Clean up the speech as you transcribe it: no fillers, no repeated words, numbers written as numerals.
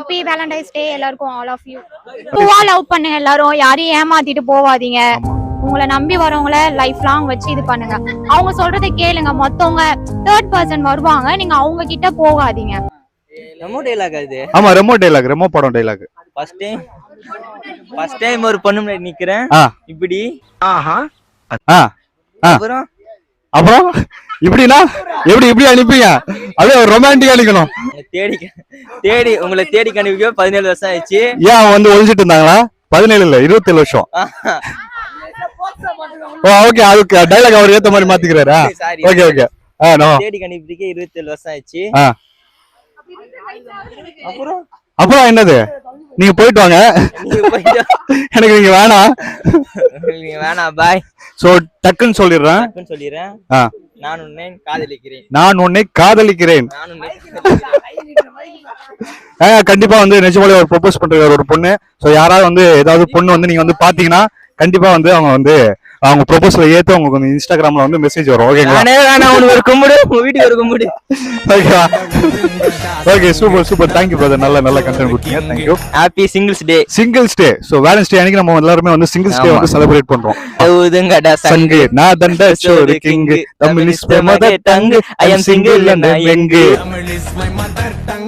Happy Valentine's டே எல்லாருக்கும் all of you. பூவா love பண்ணுங்க எல்லாரும், யாரையும் ஏமாத்திட்டு போவாதீங்க. உங்களை நம்பி வரவங்கள லைஃப் லாங் வச்சு இது பண்ணுங்க. அவங்க சொல்றதை கேளுங்க. மொத்தவங்க தேர்ட் பர்சன் வருவாங்க, நீங்க அவங்க கிட்ட போகாதீங்க. ரெமோ டைலாக் அது. ஆமா ரெமோ டைலாக், ரெமோ படம் டைலாக். ஃபர்ஸ்ட் டைம் ஒரு பொண்ணு முன்னாடி நிக்கிறேன் இப்படி. அப்புறம் இப்படின்னா எப்படி இப்படி அனுப்பிங்க? அது ரொமான்டிக்கா அனுப்பணும். தேடி உங்களை தேடி கண்டுபிடிக்க 17 வருஷம் ஆயிடுச்சு. ஏன் வந்து ஒழிச்சிட்டு இருந்தாங்களா? 17 இல்ல 27 வருஷம். ஓகே, அதுக்கு டைலாக் அவர் ஏத்த மாதிரி மாத்திக்கிறாரா? Okay okay. தேடி கண்டுபிடிக்க 27 வருஷம் ஆயிடுச்சு. அப்புறம் என்னது? நீங்க போயிட்டு வாங்க, எனக்கு நீங்க வேணாம் பாய். சோ டக்குன்னு சொல்லிடுறேன். நான் உன்னை காதலிக்கிறேன். நான் உன்னை காதலிக்கிறேன். கண்டிப்பா வந்து நிஜமாலே ஒரு ப்ரொபோஸ் பண்ற ஒரு பொண்ணு. சோ யாராவது வந்து ஏதாவது பொண்ணு வந்து நீங்க வந்து பாத்தீங்கன்னா கண்டிப்பா வந்து அவங்க வந்து அவங்க ப்ரொபோசலை ஏத்து உங்களுக்கு வந்து இன்ஸ்டாகிராம்ல வந்து மெசேஜ் வரும். ஓகேங்களா? ஒரு கும்பிடு, வீட்டுக்கு ஒரு கும்பிடு. ஓகேவா? Okay, super super. Thank you brother, நல்ல கண்டென்ட் கொடுத்தீங்க. தேங்க்யூ. ஹாப்பி சிங்கிள்ஸ் டே. சிங்கிள்ஸ் டே. சோ வேலண்டைன்ஸ் டே அன்னைக்கு நம்ம எல்லாரும் வந்து சிங்கிள்ஸ் டே வந்து செலிப்ரேட் பண்றோம். ஊதுங்கடா சங்கு, நான் தண்ட சோறு king, Tamil is my mother tongue, I am single and young. Tamil is my mother tongue.